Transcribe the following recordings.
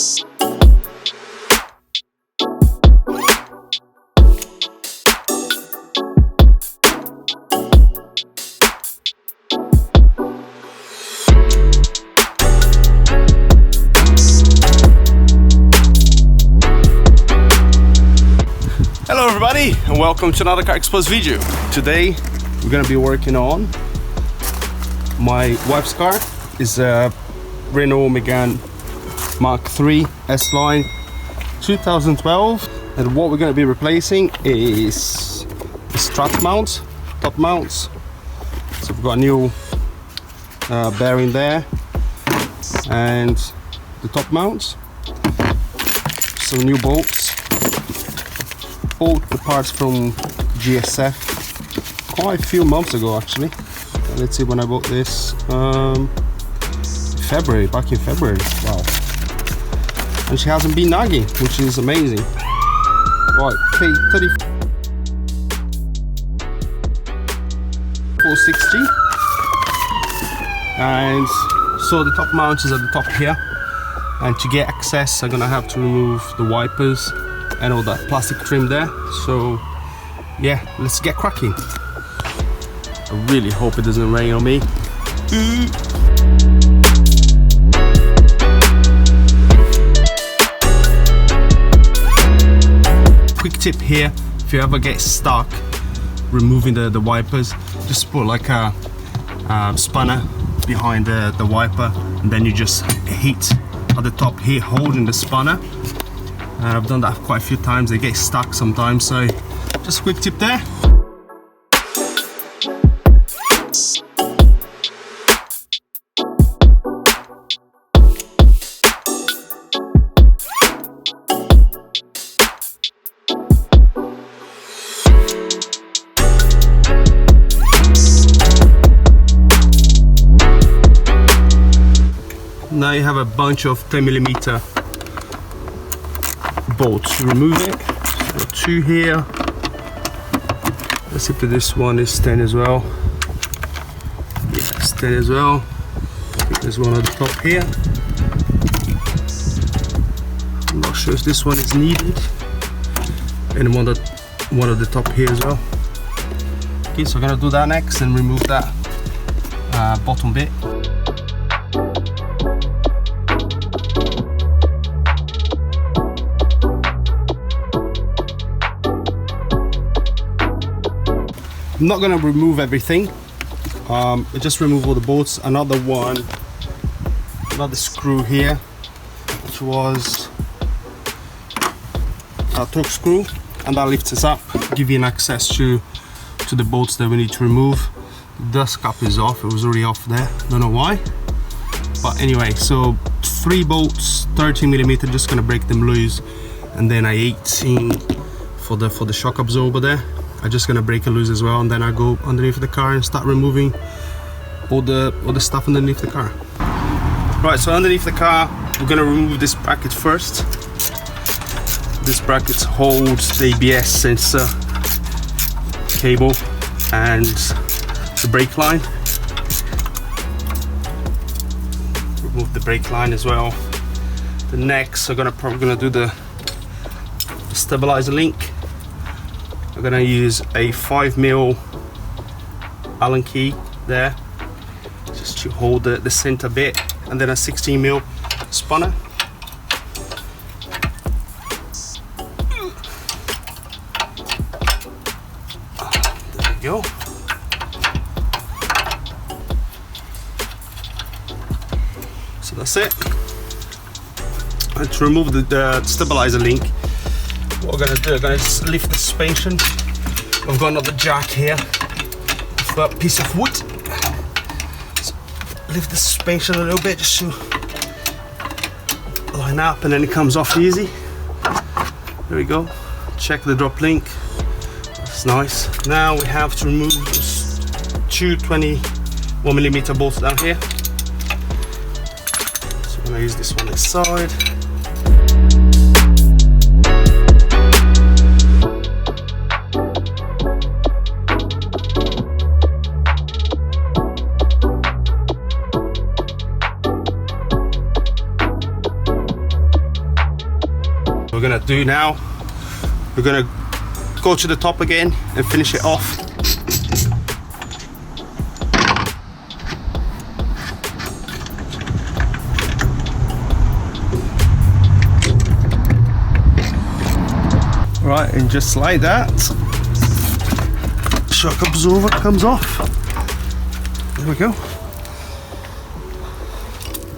Hello everybody and welcome to another Carsexposed video. Today we're gonna be working on my wife's car. It's a Renault Megane mk3 S-Line 2012, and what we're gonna be replacing is the strut mount, top mounts. So we've got a new bearing there and the top mounts, some new bolts. Bought the parts from GSF quite a few months ago actually. Let's see when I bought this. February, back in February. Wow. And she hasn't been nagging, which is amazing. Right, pay 34.60. And so the top mount is at the top here. And to get access, I'm gonna have to remove the wipers and all that plastic trim there. So yeah, let's get cracking. I really hope it doesn't rain on me. Quick tip here, if you ever get stuck removing the wipers, just put like a spanner behind the wiper, and then you just hit at the top here, holding the spanner. I've done that quite a few times. They get stuck sometimes, so just a quick tip there. Now you have a bunch of 10mm bolts to remove it. So 2 here. Let's see if this one is 10 as well. Yeah, it's 10 as well. There's one at the top here. I'm not sure if this one is needed. And one at the top here as well. Okay, so I'm gonna do that next and remove that bottom bit. I'm not going to remove everything, just remove all the bolts. Another screw here, which was a torque screw, and that lifts us up, give you access to the bolts that we need to remove. The dust cap is off, it was already off there, don't know why. But anyway, so 3 bolts, 13mm, just going to break them loose, and then 18 for the shock absorber there. I'm just gonna break it loose as well, and then I go underneath the car and start removing all the stuff underneath the car. Right, so underneath the car, we're gonna remove this bracket first. This bracket holds the ABS sensor cable and the brake line. Remove the brake line as well. The next, I'm probably gonna do the stabilizer link. I'm gonna use a 5mm Allen key there, just to hold the center bit, and then a 16mm spanner. There we go. So that's it. And to remove the stabilizer link, what we're gonna do, I'm gonna just lift the suspension. I've got another jack here with a piece of wood. So lift the suspension a little bit just to line up, and then it comes off easy. There we go. Check the drop link. That's nice. Now we have to remove those 2 21mm bolts down here. So I'm gonna use this one this side. we're gonna do now, we're gonna go to the top again and finish it off. Right, and just like that, shock absorber comes off. There we go.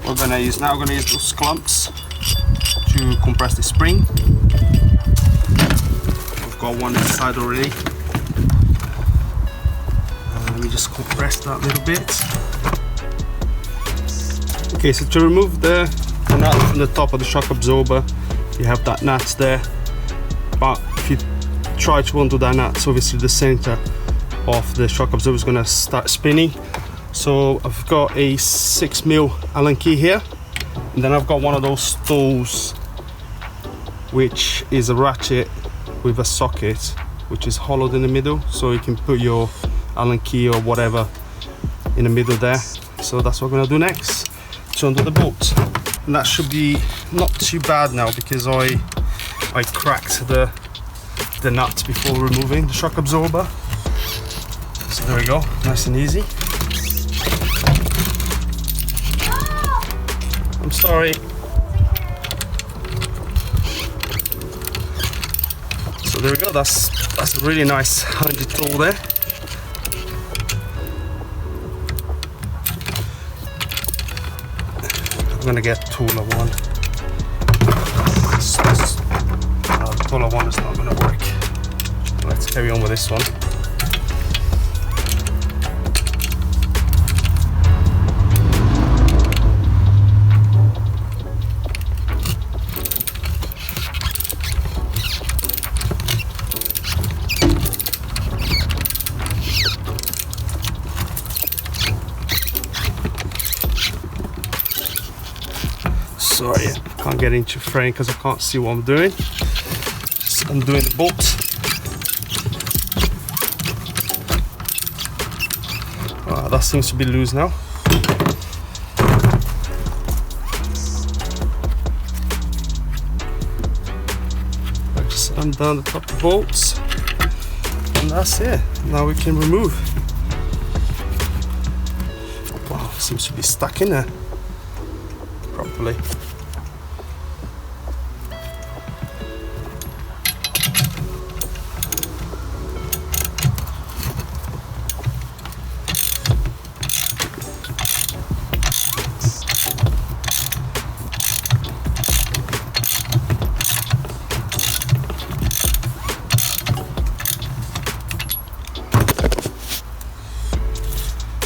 We're gonna use those clamps to compress the spring. I've got one inside already. Let me just compress that a little bit. Okay, so to remove the nut from the top of the shock absorber, you have that nut there. But if you try to undo that nut, so obviously the center of the shock absorber is going to start spinning. So I've got a 6mm Allen key here, and then I've got one of those tools which is a ratchet with a socket which is hollowed in the middle, so you can put your Allen key or whatever in the middle there. So that's what I'm going to do next, to undo the bolt. And that should be not too bad now, because I cracked the nut before removing the shock absorber. So there we go, nice and easy. I'm sorry. So there we go, that's a really nice handy tool there. I'm gonna get taller one. The taller one is not gonna work. Let's carry on with this one. Sorry, I can't get into frame because I can't see what I'm doing. Just undoing the bolt. That seems to be loose now. I just undone the top bolts, and that's it. Now we can remove. Wow, it seems to be stuck in there properly.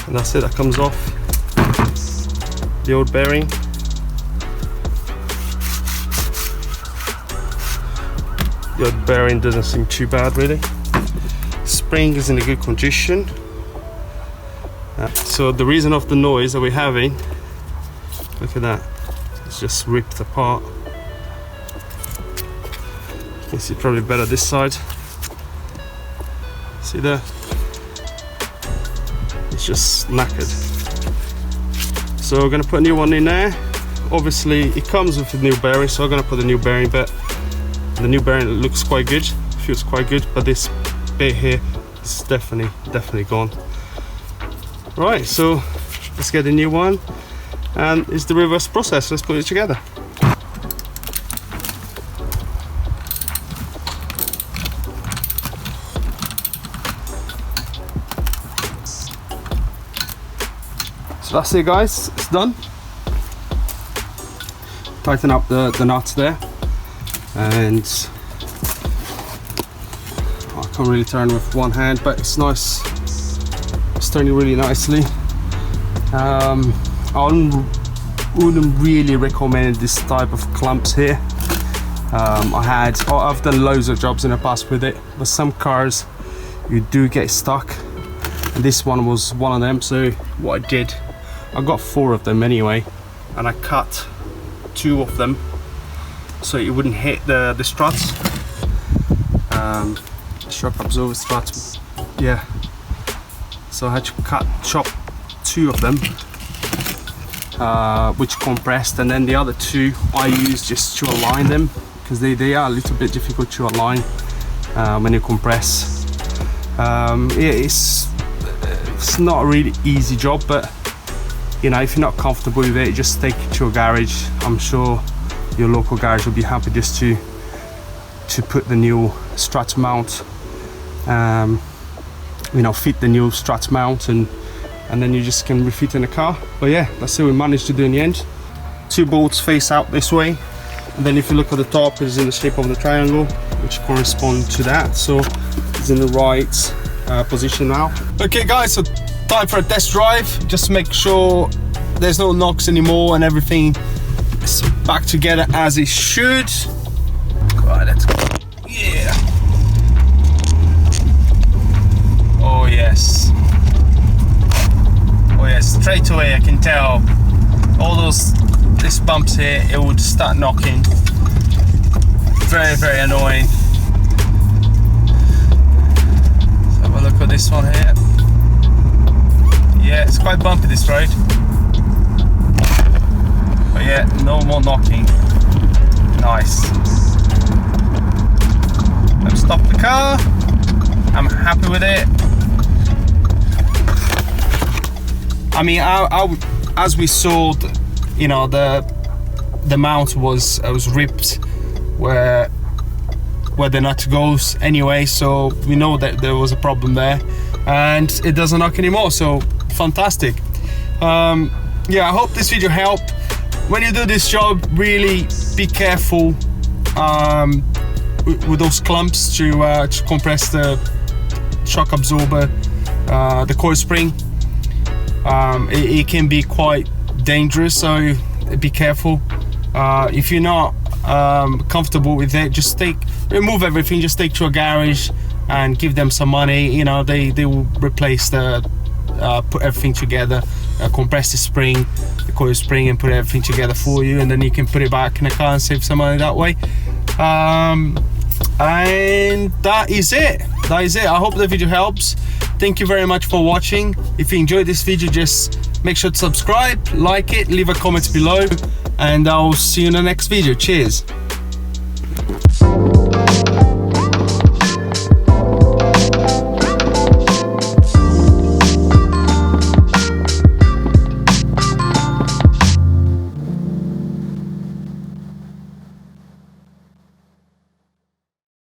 And that's it, that comes off the old bearing. The old bearing doesn't seem too bad really. Spring is in a good condition. So the reason of the noise that we're having, look at that, it's just ripped apart. You can see probably better this side. See there? It's just knackered. So we're gonna put a new one in there. Obviously it comes with a new bearing, so I'm gonna put a new bearing, but the new bearing looks quite good, feels quite good, but this bit here is definitely gone. Right, so let's get a new one, and it's the reverse process. Let's put it together. So that's it guys, it's done. Tighten up the nuts there, and I can't really turn with one hand, but it's nice, it's turning really nicely. I wouldn't really recommend this type of clamps here. I've done loads of jobs in the past with it, but some cars you do get stuck, and this one was one of them. So what I did, I got 4 of them anyway, and I cut 2 of them so it wouldn't hit the struts, shock absorber struts, yeah. So I had to chop 2 of them, which compressed, and then the other 2 I used just to align them because they are a little bit difficult to align when you compress. It's not a really easy job, but you know, if you're not comfortable with it, just take it to a garage. I'm sure your local garage will be happy just to put the new strut mount, you know, fit the new strut mount, and then you just can refit in the car. But yeah, that's what we managed to do in the end. 2 bolts face out this way, and then if you look at the top, it's in the shape of the triangle, which corresponds to that, so it's in the right position now. Okay guys, so time for a test drive, just to make sure there's no knocks anymore and everything is back together as it should. Right, let's go. Yeah. Oh yes. Oh yes, straight away I can tell all these bumps here, it would start knocking. Very, very annoying. Let's have a look at this one here. Yeah, it's quite bumpy, this road. But yeah, no more knocking. Nice. Let's stop the car. I'm happy with it. I mean, as we saw, you know, the mount was ripped where the nut goes anyway, so we know that there was a problem there, and it doesn't knock anymore. So fantastic. Yeah, I hope this video helped. When you do this job, really be careful with those clamps to compress the shock absorber, the coil spring. It can be quite dangerous, so be careful. If you're not comfortable with it, just remove everything, just take to a garage and give them some money. You know, they will replace put everything together, compress the spring, the coil spring, and put everything together for you, and then you can put it back in the car and save some money that way. And that is it. I hope the video helps. Thank you very much for watching. If you enjoyed this video, just make sure to subscribe, like it, leave a comment below, and I'll see you in the next video. Cheers.